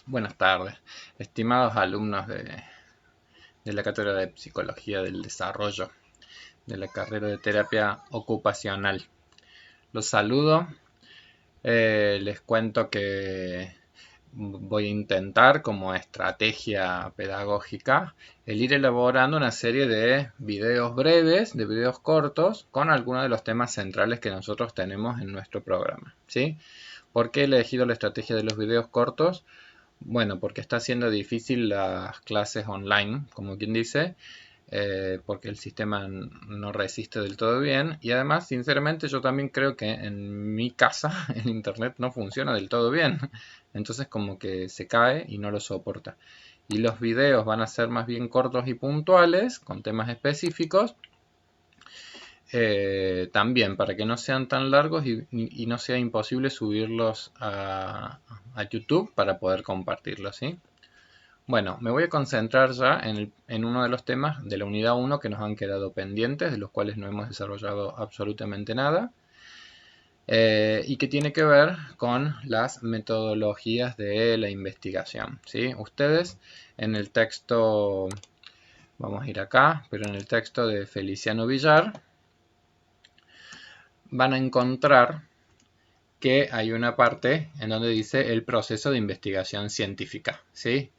Buenas tardes, estimados alumnos de la cátedra de Psicología del Desarrollo de la carrera de Terapia Ocupacional. Los saludo, les cuento que voy a intentar como estrategia pedagógica el ir elaborando una serie de videos breves, de videos cortos, con algunos de los temas centrales que nosotros tenemos en nuestro programa, ¿sí? ¿Por qué he elegido la estrategia de los videos cortos? Bueno, porque está siendo difícil las clases online, como quien dice, porque el sistema no resiste del todo bien y además, sinceramente, yo también creo que en mi casa el internet no funciona del todo bien, entonces como que se cae y no lo soporta. Y los videos van a ser más bien cortos y puntuales, con temas específicos, también para que no sean tan largos y no sea imposible subirlos a YouTube para poder compartirlos, ¿sí? Bueno, me voy a concentrar ya en uno de los temas de la unidad 1 que nos han quedado pendientes, de los cuales no hemos desarrollado absolutamente nada, y que tiene que ver con las metodologías de la investigación, ¿sí? Ustedes en el texto, vamos a ir acá, pero en el texto de Feliciano Villar, van a encontrar que hay una parte en donde dice el proceso de investigación científica, ¿sí?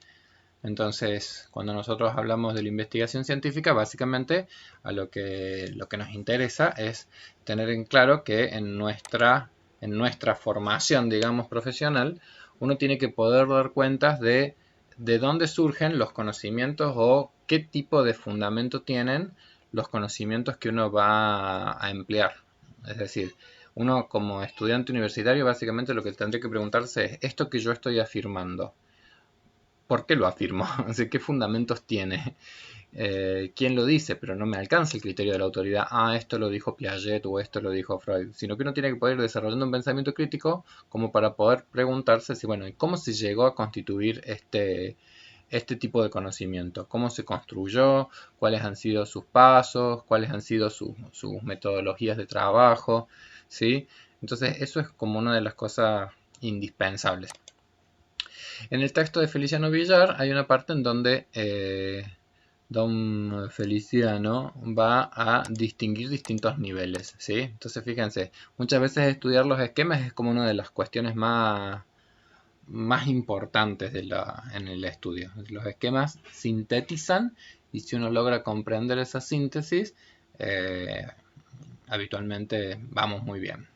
Entonces, cuando nosotros hablamos de la investigación científica, básicamente lo que nos interesa es tener en claro que en nuestra formación, digamos, profesional, uno tiene que poder dar cuentas de dónde surgen los conocimientos o qué tipo de fundamento tienen los conocimientos que uno va a emplear. Es decir, uno como estudiante universitario básicamente lo que tendría que preguntarse es, ¿esto que yo estoy afirmando, por qué lo afirmo? ¿Qué fundamentos tiene? ¿Quién lo dice? Pero no me alcanza el criterio de la autoridad. Ah, esto lo dijo Piaget o esto lo dijo Freud. Sino que uno tiene que poder ir desarrollando un pensamiento crítico como para poder preguntarse si, bueno, ¿cómo se llegó a constituir este tipo de conocimiento? ¿Cómo se construyó? ¿Cuáles han sido sus pasos? ¿Cuáles han sido sus metodologías de trabajo? ¿Sí? Entonces, eso es como una de las cosas indispensables. En el texto de Feliciano Villar hay una parte en donde don Feliciano va a distinguir distintos niveles, ¿sí? Entonces fíjense, muchas veces estudiar los esquemas es como una de las cuestiones más importantes en el estudio. Los esquemas sintetizan y si uno logra comprender esa síntesis, habitualmente vamos muy bien.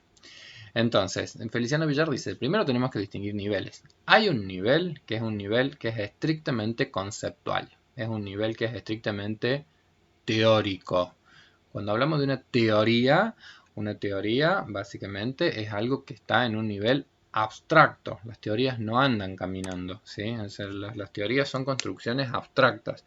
Entonces, Feliciano Villar dice, primero tenemos que distinguir niveles. Hay un nivel que es estrictamente conceptual, es un nivel que es estrictamente teórico. Cuando hablamos de una teoría básicamente es algo que está en un nivel abstracto. Las teorías no andan caminando, ¿sí? Las teorías son construcciones abstractas.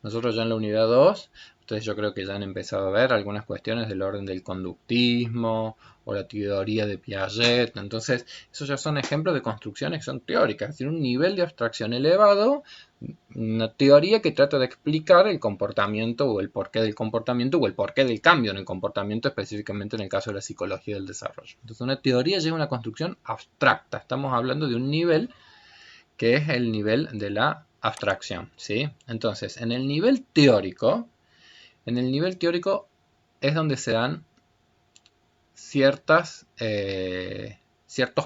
Nosotros ya en la unidad 2, ustedes yo creo que ya han empezado a ver algunas cuestiones del orden del conductismo o la teoría de Piaget. Entonces, esos ya son ejemplos de construcciones que son teóricas, es decir, un nivel de abstracción elevado, una teoría que trata de explicar el comportamiento o el porqué del comportamiento o el porqué del cambio en el comportamiento, específicamente en el caso de la psicología del desarrollo. Entonces, una teoría lleva una construcción abstracta. Estamos hablando de un nivel que es el nivel de la abstracción, ¿sí? Entonces, en el nivel teórico es donde se dan ciertos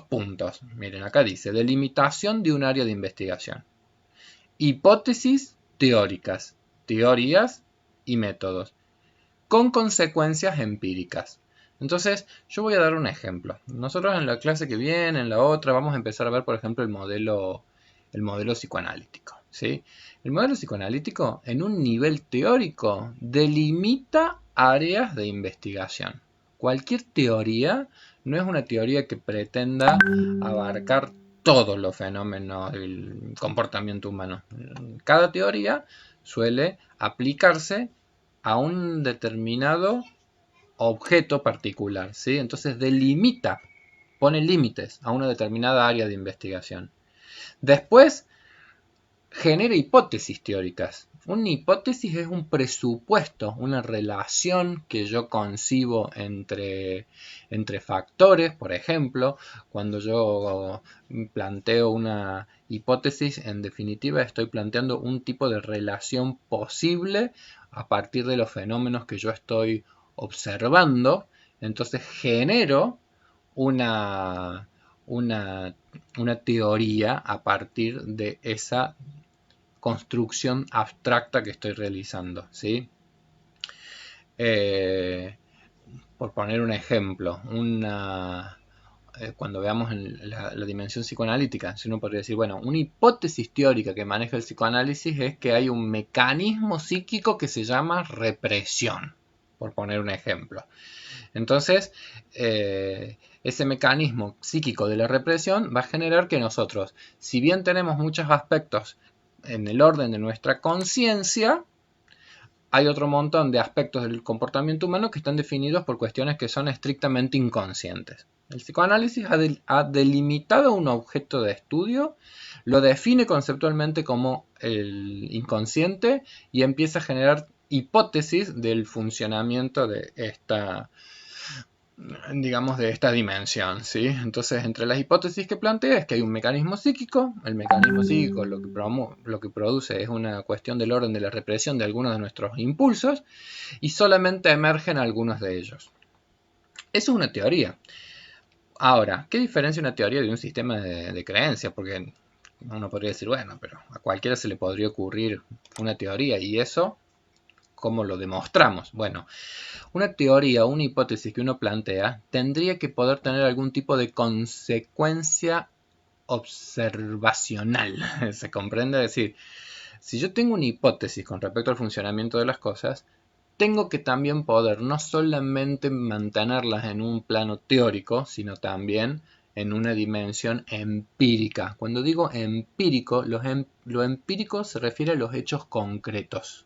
puntos. Miren, acá dice, delimitación de un área de investigación. Hipótesis teóricas, teorías y métodos, con consecuencias empíricas. Entonces, yo voy a dar un ejemplo. Nosotros en la clase que viene, en la otra, vamos a empezar a ver, por ejemplo, el modelo psicoanalítico, ¿sí? El modelo psicoanalítico, en un nivel teórico, delimita áreas de investigación. Cualquier teoría no es una teoría que pretenda abarcar todos los fenómenos del comportamiento humano. Cada teoría suele aplicarse a un determinado objeto particular, ¿sí? Entonces delimita, pone límites a una determinada área de investigación. Después genera hipótesis teóricas. Una hipótesis es un presupuesto, una relación que yo concibo entre factores. Por ejemplo, cuando yo planteo una hipótesis, en definitiva estoy planteando un tipo de relación posible a partir de los fenómenos que yo estoy observando. Entonces genero una teoría a partir de esa construcción abstracta que estoy realizando, ¿sí? Por poner un ejemplo, cuando veamos la dimensión psicoanalítica, si uno podría decir, bueno, una hipótesis teórica que maneja el psicoanálisis es que hay un mecanismo psíquico que se llama represión, por poner un ejemplo. Entonces, ese mecanismo psíquico de la represión va a generar que nosotros, si bien tenemos muchos aspectos en el orden de nuestra conciencia, hay otro montón de aspectos del comportamiento humano que están definidos por cuestiones que son estrictamente inconscientes. El psicoanálisis ha delimitado un objeto de estudio, lo define conceptualmente como el inconsciente y empieza a generar hipótesis del funcionamiento de esta, digamos, de esta dimensión, ¿sí? Entonces, entre las hipótesis que plantea es que hay un mecanismo psíquico. El mecanismo psíquico lo que produce es una cuestión del orden de la represión de algunos de nuestros impulsos y solamente emergen algunos de ellos. Eso es una teoría. Ahora, ¿qué diferencia una teoría de un sistema de creencias? Porque uno podría decir, bueno, pero a cualquiera se le podría ocurrir una teoría y eso, ¿cómo lo demostramos? Bueno, una teoría o una hipótesis que uno plantea tendría que poder tener algún tipo de consecuencia observacional. ¿Se comprende? Es decir, si yo tengo una hipótesis con respecto al funcionamiento de las cosas, tengo que también poder no solamente mantenerlas en un plano teórico, sino también en una dimensión empírica. Cuando digo empírico, lo empírico se refiere a los hechos concretos.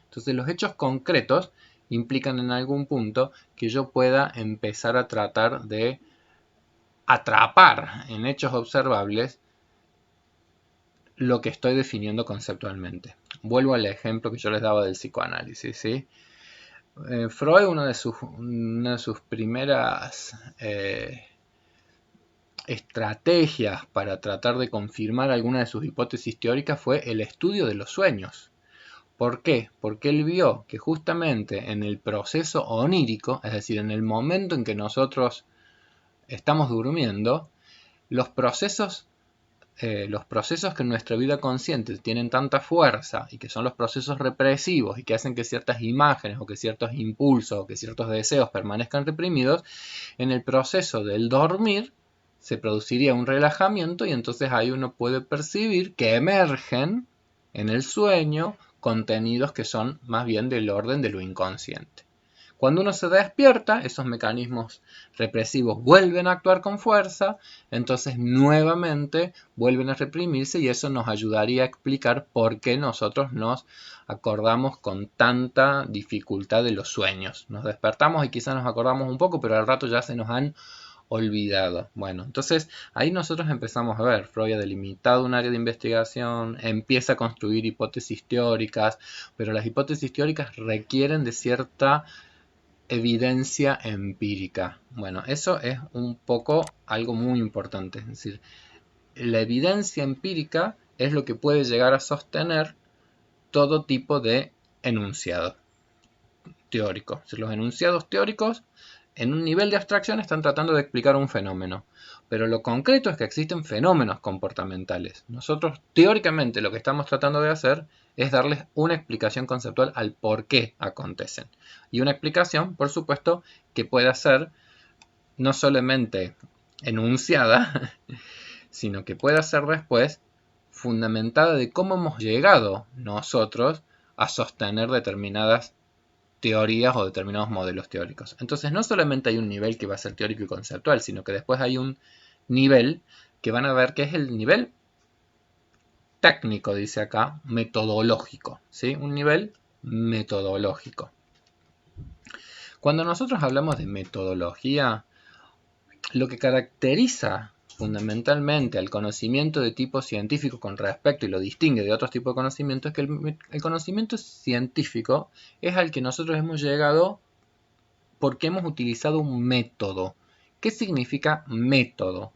Entonces los hechos concretos implican en algún punto que yo pueda empezar a tratar de atrapar en hechos observables lo que estoy definiendo conceptualmente. Vuelvo al ejemplo que yo les daba del psicoanálisis, ¿sí? Freud, una de sus primeras estrategias para tratar de confirmar alguna de sus hipótesis teóricas fue el estudio de los sueños. ¿Por qué? Porque él vio que justamente en el proceso onírico, es decir, en el momento en que nosotros estamos durmiendo, los procesos que en nuestra vida consciente tienen tanta fuerza y que son los procesos represivos y que hacen que ciertas imágenes o que ciertos impulsos o que ciertos deseos permanezcan reprimidos, en el proceso del dormir se produciría un relajamiento y entonces ahí uno puede percibir que emergen en el sueño contenidos que son más bien del orden de lo inconsciente. Cuando uno se despierta, esos mecanismos represivos vuelven a actuar con fuerza, entonces nuevamente vuelven a reprimirse y eso nos ayudaría a explicar por qué nosotros nos acordamos con tanta dificultad de los sueños. Nos despertamos y quizás nos acordamos un poco, pero al rato ya se nos han olvidado. Bueno, entonces ahí nosotros empezamos a ver, Freud ha delimitado un área de investigación, empieza a construir hipótesis teóricas, pero las hipótesis teóricas requieren de cierta evidencia empírica. Bueno, eso es un poco algo muy importante. Es decir, la evidencia empírica es lo que puede llegar a sostener todo tipo de enunciado teórico. Es decir, los enunciados teóricos en un nivel de abstracción están tratando de explicar un fenómeno. Pero lo concreto es que existen fenómenos comportamentales. Nosotros teóricamente lo que estamos tratando de hacer es darles una explicación conceptual al por qué acontecen. Y una explicación, por supuesto, que pueda ser no solamente enunciada, sino que pueda ser después fundamentada de cómo hemos llegado nosotros a sostener determinadas teorías o determinados modelos teóricos. Entonces no solamente hay un nivel que va a ser teórico y conceptual, sino que después hay un nivel que van a ver que es el nivel técnico, dice acá, metodológico, ¿sí? Un nivel metodológico. Cuando nosotros hablamos de metodología, lo que caracteriza fundamentalmente al conocimiento de tipo científico con respecto y lo distingue de otros tipos de conocimiento es que el conocimiento científico es al que nosotros hemos llegado porque hemos utilizado un método. ¿Qué significa método?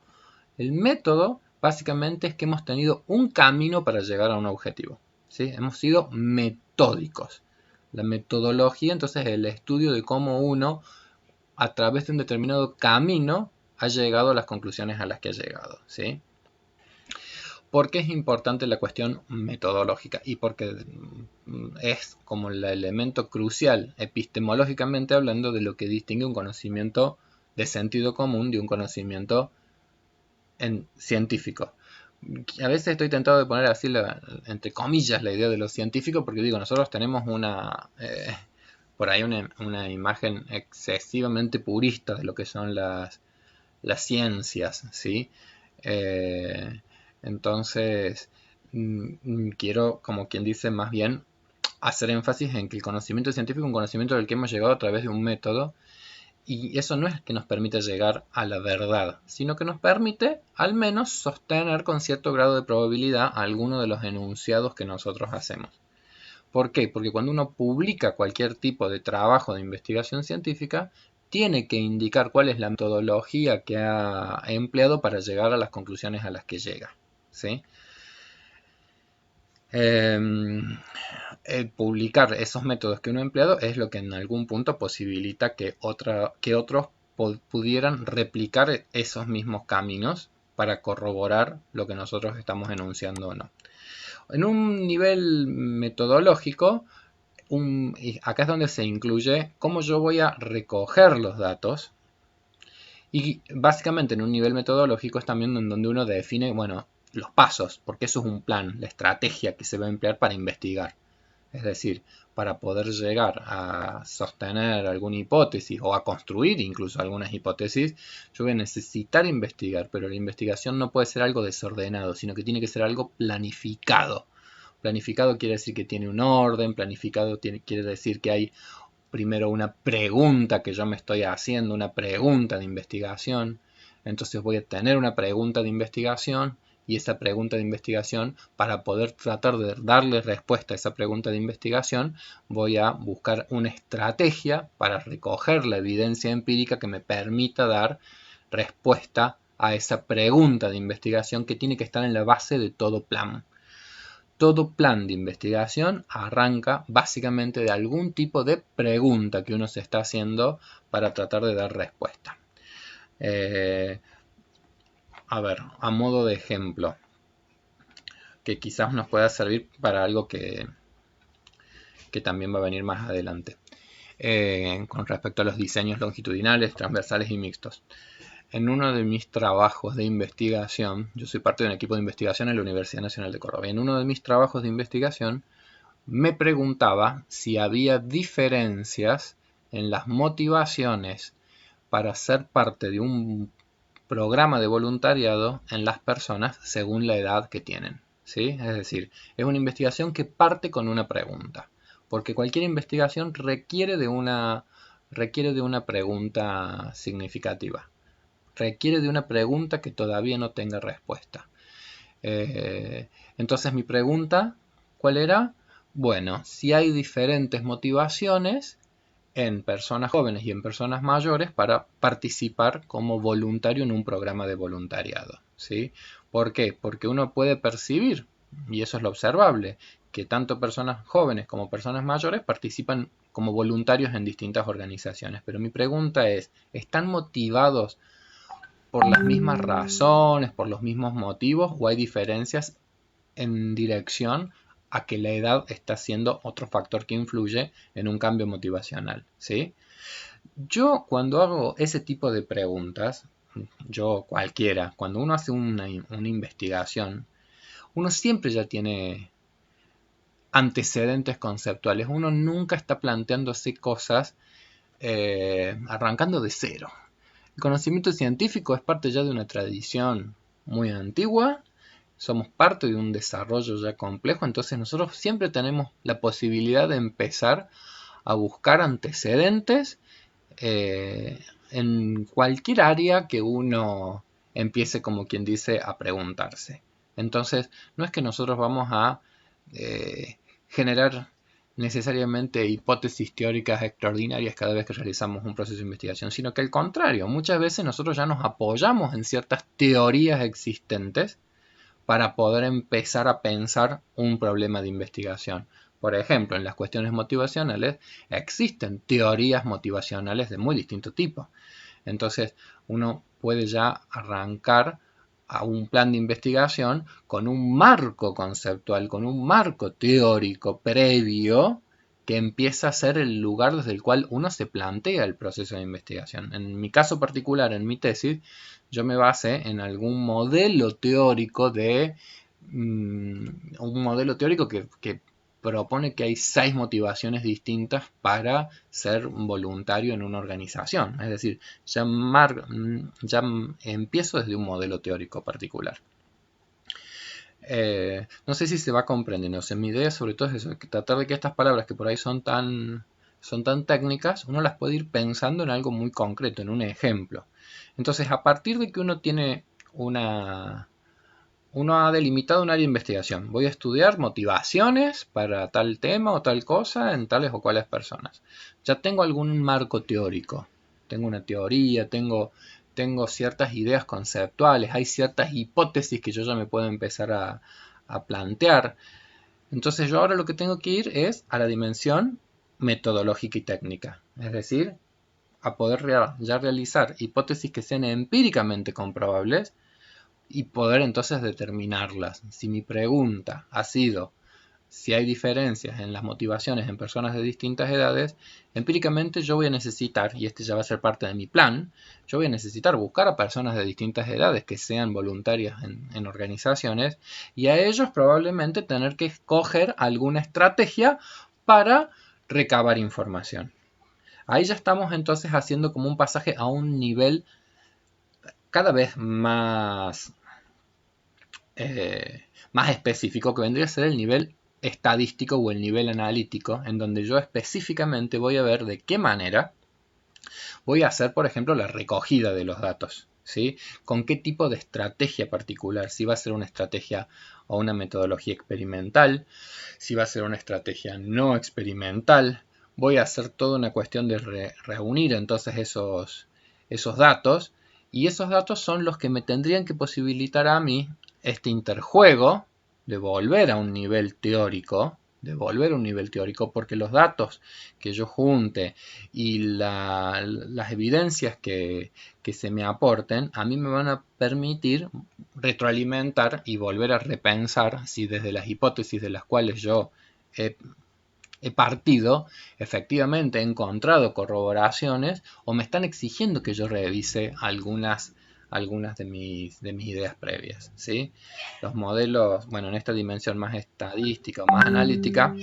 El método básicamente es que hemos tenido un camino para llegar a un objetivo, ¿sí? Hemos sido metódicos. La metodología entonces es el estudio de cómo uno a través de un determinado camino ha llegado a las conclusiones a las que ha llegado, ¿sí? ¿Por qué es importante la cuestión metodológica? Y porque es como el elemento crucial epistemológicamente hablando de lo que distingue un conocimiento de sentido común de un conocimiento científico. A veces estoy tentado de poner así, entre comillas, la idea de lo científico, porque digo, nosotros tenemos por ahí una imagen excesivamente purista de lo que son las ciencias, ¿sí? Entonces, quiero, como quien dice, más bien hacer énfasis en que el conocimiento científico es un conocimiento del que hemos llegado a través de un método, y eso no es que nos permita llegar a la verdad, sino que nos permite al menos sostener con cierto grado de probabilidad alguno de los enunciados que nosotros hacemos. ¿Por qué? Porque cuando uno publica cualquier tipo de trabajo de investigación científica, tiene que indicar cuál es la metodología que ha empleado para llegar a las conclusiones a las que llega, ¿sí? Publicar esos métodos que uno ha empleado es lo que en algún punto posibilita que otros pudieran replicar esos mismos caminos para corroborar lo que nosotros estamos enunciando o no. En un nivel metodológico, acá es donde se incluye cómo yo voy a recoger los datos, y básicamente en un nivel metodológico es también en donde uno define, bueno, los pasos, porque eso es un plan, la estrategia que se va a emplear para investigar. Es decir, para poder llegar a sostener alguna hipótesis o a construir incluso algunas hipótesis, yo voy a necesitar investigar, pero la investigación no puede ser algo desordenado, sino que tiene que ser algo planificado. Planificado quiere decir que tiene un orden, planificado quiere decir que hay primero una pregunta que yo me estoy haciendo, una pregunta de investigación. Entonces voy a tener una pregunta de investigación, y esa pregunta de investigación, para poder tratar de darle respuesta a esa pregunta de investigación, voy a buscar una estrategia para recoger la evidencia empírica que me permita dar respuesta a esa pregunta de investigación que tiene que estar en la base de todo plan. Todo plan de investigación arranca básicamente de algún tipo de pregunta que uno se está haciendo para tratar de dar respuesta. A ver, a modo de ejemplo, que quizás nos pueda servir para algo que también va a venir más adelante, con respecto a los diseños longitudinales, transversales y mixtos. En uno de mis trabajos de investigación, yo soy parte de un equipo de investigación en la Universidad Nacional de Córdoba, y en uno de mis trabajos de investigación me preguntaba si había diferencias en las motivaciones para ser parte de un programa de voluntariado en las personas según la edad que tienen, ¿sí? Es decir, es una investigación que parte con una pregunta, porque cualquier investigación requiere de una pregunta significativa. Requiere de una pregunta que todavía no tenga respuesta. Entonces mi pregunta, ¿cuál era? Bueno, si hay diferentes motivaciones en personas jóvenes y en personas mayores para participar como voluntario en un programa de voluntariado, ¿sí? ¿Por qué? Porque uno puede percibir, y eso es lo observable, que tanto personas jóvenes como personas mayores participan como voluntarios en distintas organizaciones. Pero mi pregunta es, ¿están motivados por las mismas razones, por los mismos motivos, o hay diferencias en dirección a que la edad está siendo otro factor que influye en un cambio motivacional, ¿sí? Yo cuando hago ese tipo de preguntas, yo cualquiera, cuando uno hace una investigación, uno siempre ya tiene antecedentes conceptuales, uno nunca está planteándose cosas arrancando de cero. El conocimiento científico es parte ya de una tradición muy antigua, somos parte de un desarrollo ya complejo, entonces nosotros siempre tenemos la posibilidad de empezar a buscar antecedentes en cualquier área que uno empiece, como quien dice, a preguntarse. Entonces, no es que nosotros vamos a generar necesariamente hipótesis teóricas extraordinarias cada vez que realizamos un proceso de investigación, sino que al contrario, muchas veces nosotros ya nos apoyamos en ciertas teorías existentes para poder empezar a pensar un problema de investigación. Por ejemplo, en las cuestiones motivacionales existen teorías motivacionales de muy distinto tipo. Entonces, uno puede ya arrancar a un plan de investigación con un marco conceptual, con un marco teórico previo que empieza a ser el lugar desde el cual uno se plantea el proceso de investigación. En mi caso particular, en mi tesis, yo me basé en algún modelo teórico que propone que hay 6 motivaciones distintas para ser voluntario en una organización. Es decir, ya empiezo desde un modelo teórico particular. No sé si se va comprendiendo. Mi idea sobre todo es eso, tratar de que estas palabras que por ahí son tan técnicas, uno las puede ir pensando en algo muy concreto, en un ejemplo. Entonces, a partir de que uno tiene uno ha delimitado un área de investigación. Voy a estudiar motivaciones para tal tema o tal cosa en tales o cuales personas. Ya tengo algún marco teórico. Tengo una teoría, tengo ciertas ideas conceptuales, hay ciertas hipótesis que yo ya me puedo empezar a plantear. Entonces yo ahora lo que tengo que ir es a la dimensión metodológica y técnica. Es decir, a poder ya realizar hipótesis que sean empíricamente comprobables y poder entonces determinarlas. Si mi pregunta ha sido si hay diferencias en las motivaciones en personas de distintas edades, empíricamente yo voy a necesitar, y este ya va a ser parte de mi plan, yo voy a necesitar buscar a personas de distintas edades que sean voluntarias en organizaciones y a ellos probablemente tener que escoger alguna estrategia para recabar información. Ahí ya estamos entonces haciendo como un pasaje a un nivel cada vez más específico, que vendría a ser el nivel estadístico o el nivel analítico, en donde yo específicamente voy a ver de qué manera voy a hacer, por ejemplo, la recogida de los datos, ¿sí? Con qué tipo de estrategia particular, si va a ser una estrategia o una metodología experimental, si va a ser una estrategia no experimental. Voy a hacer toda una cuestión de reunir entonces esos datos, y esos datos son los que me tendrían que posibilitar a mí este interjuego de volver a un nivel teórico, porque los datos que yo junte y las evidencias que se me aporten, a mí me van a permitir retroalimentar y volver a repensar si desde las hipótesis de las cuales yo he partido, efectivamente he encontrado corroboraciones o me están exigiendo que yo revise algunas de mis ideas previas, ¿sí? Los modelos, bueno, en esta dimensión más estadística o más analítica,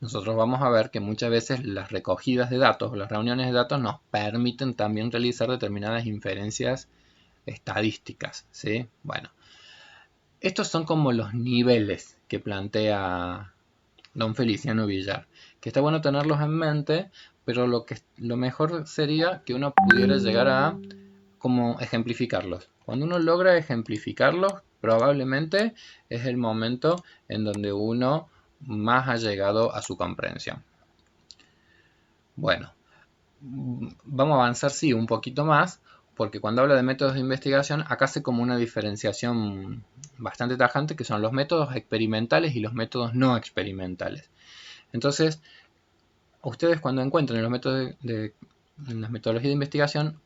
nosotros vamos a ver que muchas veces las recogidas de datos o las reuniones de datos nos permiten también realizar determinadas inferencias estadísticas, ¿sí? Bueno, estos son como los niveles que plantea don Feliciano Villar, que está bueno tenerlos en mente, pero lo mejor sería que uno pudiera llegar a como ejemplificarlos. Cuando uno logra ejemplificarlos, probablemente es el momento en donde uno más ha llegado a su comprensión. Bueno, vamos a avanzar sí un poquito más, porque cuando habla de métodos de investigación, acá hace como una diferenciación bastante tajante, que son los métodos experimentales y los métodos no experimentales. Entonces, ustedes cuando encuentren los métodos en las metodologías de investigación,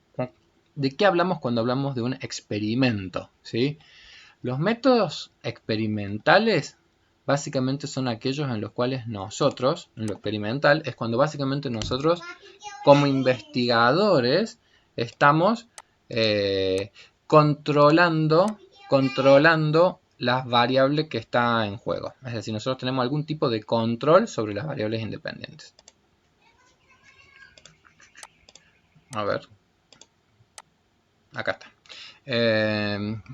¿de qué hablamos cuando hablamos de un experimento? ¿Sí? Los métodos experimentales básicamente son aquellos en los cuales nosotros, en lo experimental, es cuando básicamente nosotros como investigadores estamos controlando las variables que está en juego. Es decir, nosotros tenemos algún tipo de control sobre las variables independientes. A ver. Acá está.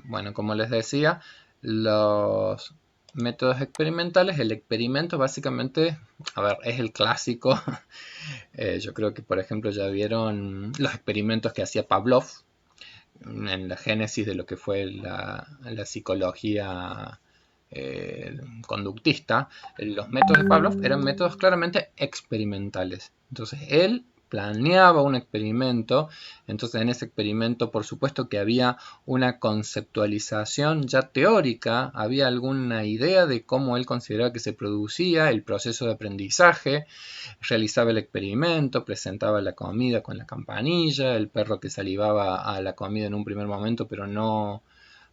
Bueno, como les decía, los métodos experimentales, el experimento básicamente, a ver, es el clásico. Yo creo que, por ejemplo, ya vieron los experimentos que hacía Pavlov, en la génesis de lo que fue la psicología conductista, los métodos de Pavlov eran métodos claramente experimentales. Entonces él planeaba un experimento, entonces en ese experimento por supuesto que había una conceptualización ya teórica, había alguna idea de cómo él consideraba que se producía el proceso de aprendizaje, realizaba el experimento, presentaba la comida con la campanilla, el perro que salivaba a la comida en un primer momento pero no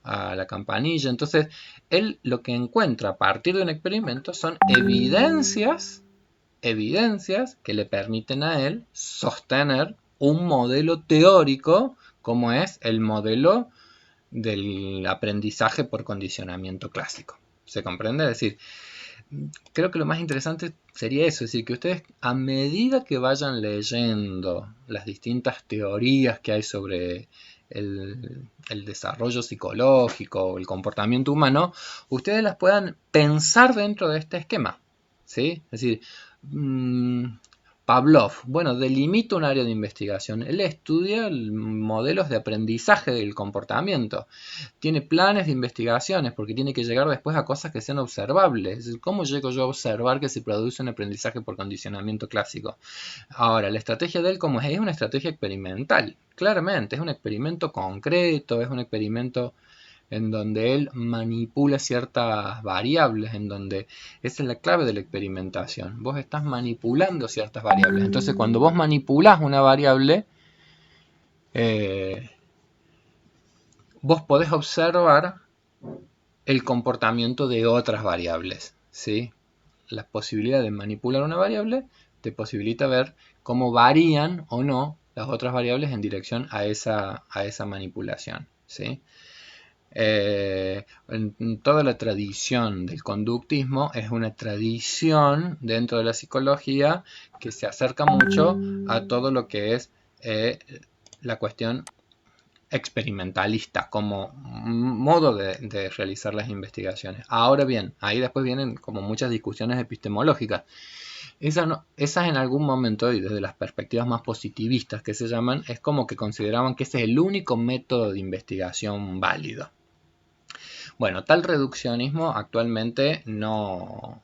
a la campanilla. Entonces él lo que encuentra a partir de un experimento son evidencias que le permiten a él sostener un modelo teórico como es el modelo del aprendizaje por condicionamiento clásico. ¿Se comprende? Es decir, creo que lo más interesante sería eso, es decir, que ustedes a medida que vayan leyendo las distintas teorías que hay sobre el desarrollo psicológico, el comportamiento humano, ustedes las puedan pensar dentro de este esquema, ¿sí? Es decir, Pavlov, bueno, delimita un área de investigación. Él estudia modelos de aprendizaje del comportamiento. Tiene planes de investigaciones porque tiene que llegar después a cosas que sean observables. Es decir, ¿cómo llego yo a observar que se produce un aprendizaje por condicionamiento clásico? Ahora, la estrategia de él, ¿cómo es? Es una estrategia experimental. Claramente, es un experimento concreto, es un experimento en donde él manipula ciertas variables, en donde esa es la clave de la experimentación. Vos estás manipulando ciertas variables. Entonces, cuando vos manipulás una variable, vos podés observar el comportamiento de otras variables, ¿sí? La posibilidad de manipular una variable te posibilita ver cómo varían o no las otras variables en dirección a esa manipulación, ¿sí? En toda la tradición del conductismo es una tradición dentro de la psicología que se acerca mucho a todo lo que es la cuestión experimentalista como modo de realizar las investigaciones. Ahora bien, ahí después vienen como muchas discusiones epistemológicas. Esas en algún momento, y desde las perspectivas más positivistas que se llaman, es como que consideraban que ese es el único método de investigación válido. Bueno, tal reduccionismo actualmente no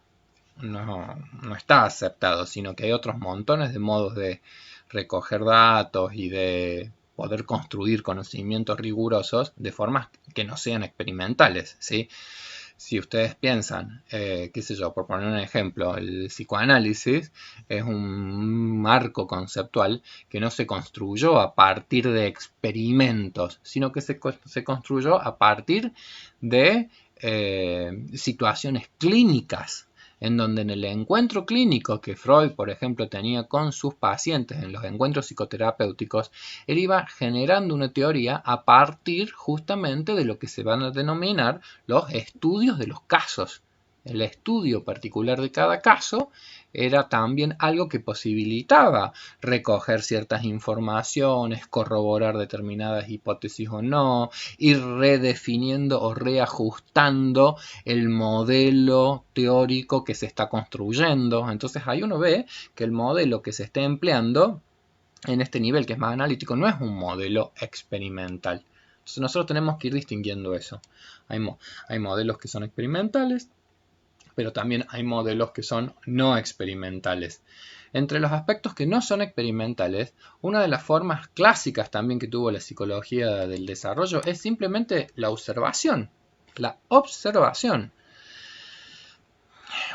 está aceptado, sino que hay otros montones de modos de recoger datos y de poder construir conocimientos rigurosos de formas que no sean experimentales, ¿sí? Si ustedes piensan, qué sé yo, por poner un ejemplo, el psicoanálisis es un marco conceptual que no se construyó a partir de experimentos, sino que se construyó a partir de situaciones clínicas, en donde en el encuentro clínico que Freud, por ejemplo, tenía con sus pacientes, en los encuentros psicoterapéuticos, él iba generando una teoría a partir justamente de lo que se van a denominar los estudios de los casos. El estudio particular de cada caso era también algo que posibilitaba recoger ciertas informaciones, corroborar determinadas hipótesis o no, ir redefiniendo o reajustando el modelo teórico que se está construyendo. Entonces ahí uno ve que el modelo que se está empleando en este nivel que es más analítico no es un modelo experimental. Entonces nosotros tenemos que ir distinguiendo eso. Hay modelos que son experimentales, pero también hay modelos que son no experimentales. Entre los aspectos que no son experimentales, una de las formas clásicas también que tuvo la psicología del desarrollo es simplemente la observación. La observación.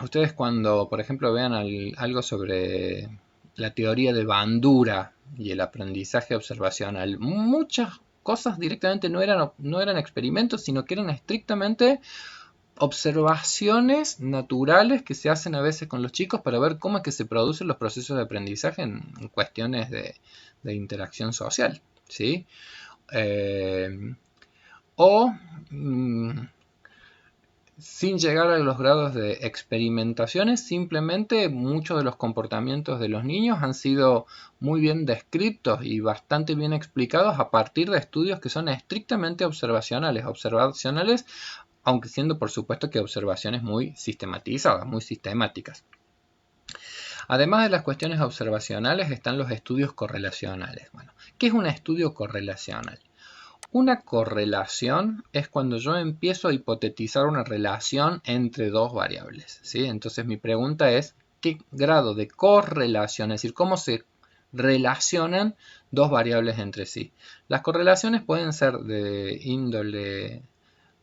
Ustedes cuando, por ejemplo, vean algo sobre la teoría de Bandura y el aprendizaje observacional, muchas cosas directamente no eran experimentos, sino que eran estrictamente observaciones naturales que se hacen a veces con los chicos para ver cómo es que se producen los procesos de aprendizaje en cuestiones de interacción social, ¿sí? Sin llegar a los grados de experimentaciones, simplemente muchos de los comportamientos de los niños han sido muy bien descritos y bastante bien explicados a partir de estudios que son estrictamente observacionales, aunque siendo por supuesto que observaciones muy sistematizadas, muy sistemáticas. Además de las cuestiones observacionales están los estudios correlacionales. Bueno, ¿qué es un estudio correlacional? Una correlación es cuando yo empiezo a hipotetizar una relación entre dos variables, ¿sí? Entonces mi pregunta es, ¿qué grado de correlación, es decir, cómo se relacionan dos variables entre sí? Las correlaciones pueden ser de índole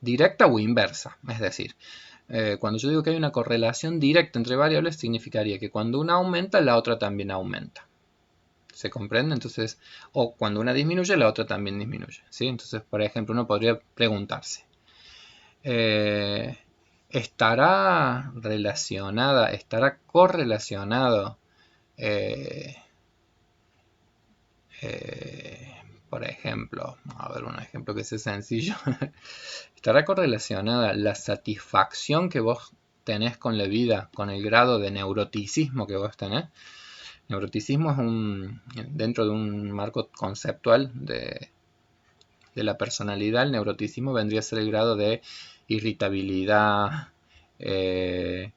directa o inversa, es decir, cuando yo digo que hay una correlación directa entre variables, significaría que cuando una aumenta, la otra también aumenta. ¿Se comprende? Entonces, o cuando una disminuye, la otra también disminuye, ¿sí? Entonces, por ejemplo, uno podría preguntarse, ¿estará relacionada, estará correlacionado, eh, por ejemplo, a ver un ejemplo que sea sencillo, ¿estará correlacionada la satisfacción que vos tenés con la vida, con el grado de neuroticismo que vos tenés? Neuroticismo es dentro de un marco conceptual de la personalidad. El neuroticismo vendría a ser el grado de irritabilidad, eh,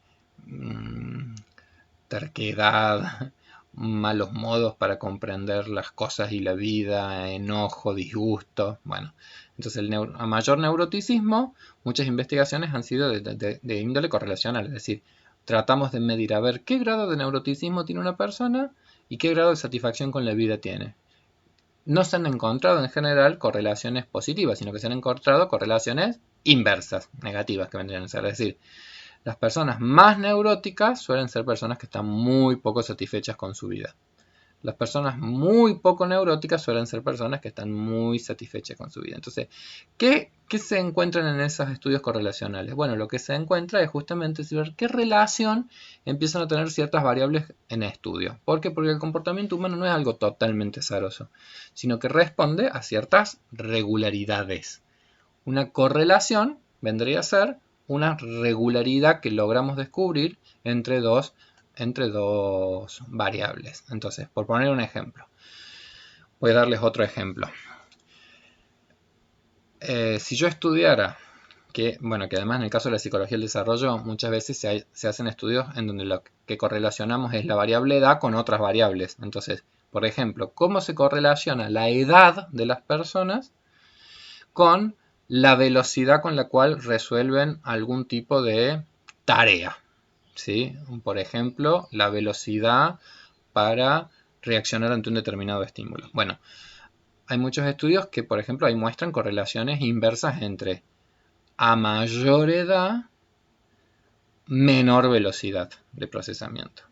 terquedad, malos modos para comprender las cosas y la vida, enojo, disgusto. Bueno, entonces a mayor neuroticismo, muchas investigaciones han sido de índole correlacional, es decir, tratamos de medir a ver qué grado de neuroticismo tiene una persona y qué grado de satisfacción con la vida tiene. No se han encontrado en general correlaciones positivas, sino que se han encontrado correlaciones inversas, negativas que vendrían a ser. Es decir, las personas más neuróticas suelen ser personas que están muy poco satisfechas con su vida. Las personas muy poco neuróticas suelen ser personas que están muy satisfechas con su vida. Entonces, ¿qué se encuentran en esos estudios correlacionales? Bueno, lo que se encuentra es justamente ver qué relación empiezan a tener ciertas variables en estudio. ¿Por qué? Porque el comportamiento humano no es algo totalmente azaroso, sino que responde a ciertas regularidades. Una correlación vendría a ser una regularidad que logramos descubrir entre dos variables. Entonces, por poner un ejemplo, voy a darles otro ejemplo. Si yo estudiara, que además en el caso de la psicología del desarrollo, muchas veces se hacen estudios en donde lo que correlacionamos es la variable edad con otras variables. Entonces, por ejemplo, ¿cómo se correlaciona la edad de las personas con la velocidad con la cual resuelven algún tipo de tarea? ¿Sí? Por ejemplo, la velocidad para reaccionar ante un determinado estímulo. Bueno, hay muchos estudios que, por ejemplo, ahí muestran correlaciones inversas entre a mayor edad, menor velocidad de procesamiento.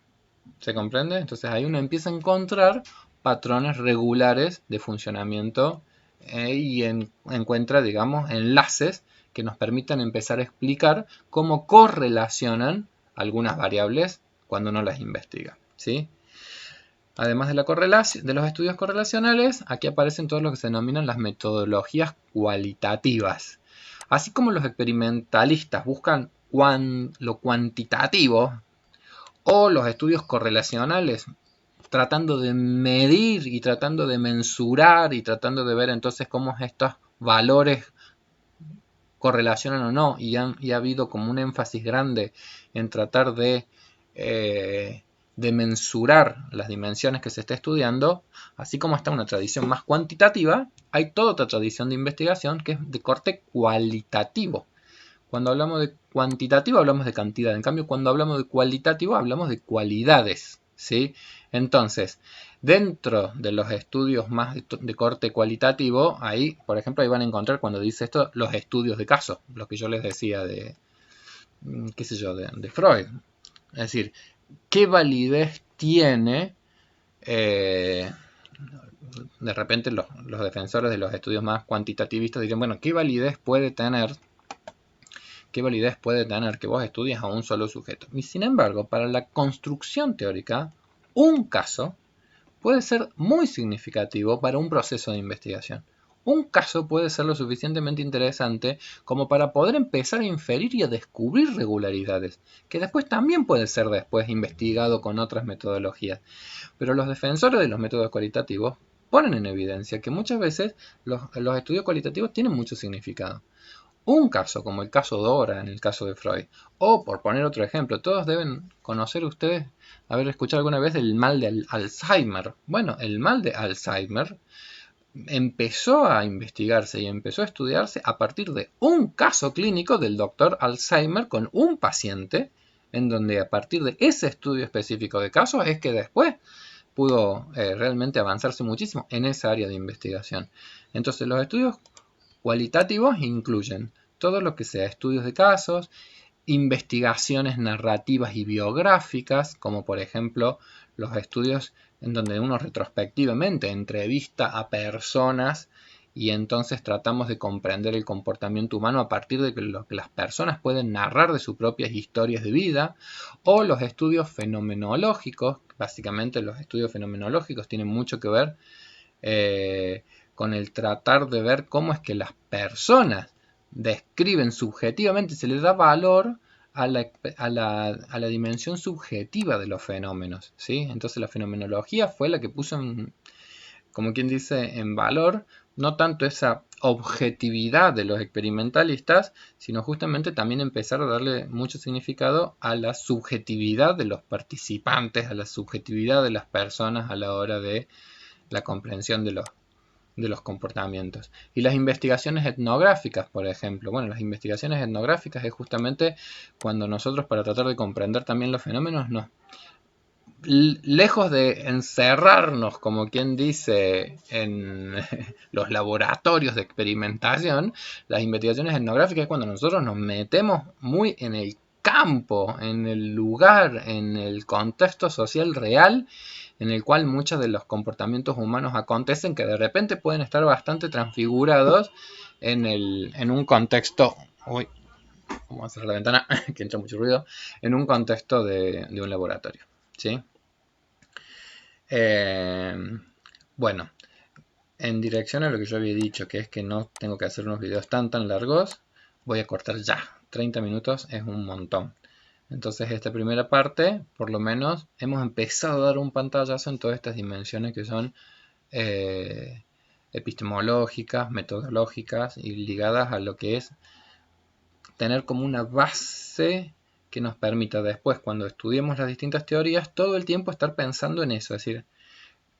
¿Se comprende? Entonces ahí uno empieza a encontrar patrones regulares de funcionamiento y encuentra, digamos, enlaces que nos permitan empezar a explicar cómo correlacionan algunas variables cuando uno las investiga, ¿sí? Además de los estudios correlacionales, aquí aparecen todos lo que se denominan las metodologías cualitativas. Así como los experimentalistas buscan lo cuantitativo, o los estudios correlacionales tratando de medir y tratando de mensurar y tratando de ver entonces cómo estos valores correlacionan o no, y ha habido como un énfasis grande en tratar de mensurar las dimensiones que se está estudiando, así como está una tradición más cuantitativa, hay toda otra tradición de investigación que es de corte cualitativo. Cuando hablamos de cuantitativo hablamos de cantidad, en cambio cuando hablamos de cualitativo hablamos de cualidades, ¿sí? Entonces, dentro de los estudios más de corte cualitativo, ahí, por ejemplo, ahí van a encontrar cuando dice esto los estudios de caso, lo que yo les decía de, qué sé yo, de Freud. Es decir, ¿qué validez tiene? De repente los defensores de los estudios más cuantitativistas dirían, bueno, ¿qué validez puede tener que vos estudies a un solo sujeto? Y sin embargo, para la construcción teórica, un caso puede ser muy significativo para un proceso de investigación. Un caso puede ser lo suficientemente interesante como para poder empezar a inferir y a descubrir regularidades, que después también puede ser investigado con otras metodologías. Pero los defensores de los métodos cualitativos ponen en evidencia que muchas veces los estudios cualitativos tienen mucho significado. Un caso, como el caso Dora en el caso de Freud, o por poner otro ejemplo, todos deben conocer ustedes, haber escuchado alguna vez del mal de Alzheimer. Bueno, el mal de Alzheimer empezó a investigarse y empezó a estudiarse a partir de un caso clínico del doctor Alzheimer con un paciente, en donde a partir de ese estudio específico de casos es que después pudo realmente avanzarse muchísimo en esa área de investigación. Entonces los estudios cualitativos incluyen todo lo que sea estudios de casos, investigaciones narrativas y biográficas, como por ejemplo los estudios en donde uno retrospectivamente entrevista a personas y entonces tratamos de comprender el comportamiento humano a partir de lo que las personas pueden narrar de sus propias historias de vida, o los estudios fenomenológicos. Básicamente los estudios fenomenológicos tienen mucho que ver con el tratar de ver cómo es que las personas describen subjetivamente, se les da valor a la dimensión subjetiva de los fenómenos, ¿sí? Entonces la fenomenología fue la que puso, como quien dice, en valor no tanto esa objetividad de los experimentalistas, sino justamente también empezar a darle mucho significado a la subjetividad de los participantes, a la subjetividad de las personas a la hora de la comprensión de los comportamientos. Y las investigaciones etnográficas, por ejemplo. Bueno, las investigaciones etnográficas es justamente cuando nosotros, para tratar de comprender también los fenómenos, lejos de encerrarnos, como quien dice, en los laboratorios de experimentación, las investigaciones etnográficas es cuando nosotros nos metemos muy en el campo, en el lugar, en el contexto social real, en el cual muchos de los comportamientos humanos acontecen, que de repente pueden estar bastante transfigurados en un contexto... Uy, vamos a cerrar la ventana, que entra mucho ruido, en un contexto de un laboratorio, ¿sí? Bueno, en dirección a lo que yo había dicho, que es que no tengo que hacer unos videos tan largos, voy a cortar ya. 30 minutos es un montón. Entonces esta primera parte, por lo menos, hemos empezado a dar un pantallazo en todas estas dimensiones que son epistemológicas, metodológicas y ligadas a lo que es tener como una base que nos permita después, cuando estudiemos las distintas teorías, todo el tiempo estar pensando en eso, es decir,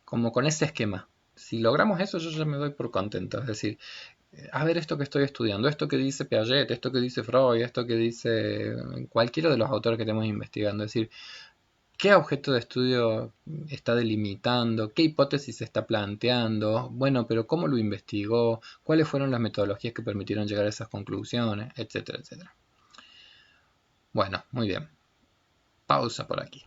como con ese esquema. Si logramos eso, yo ya me doy por contento. Es decir, a ver esto que estoy estudiando, esto que dice Piaget, esto que dice Freud, esto que dice cualquiera de los autores que estemos investigando. Es decir, qué objeto de estudio está delimitando, qué hipótesis se está planteando, bueno, pero cómo lo investigó, cuáles fueron las metodologías que permitieron llegar a esas conclusiones, etcétera, etcétera. Bueno, muy bien. Pausa por aquí.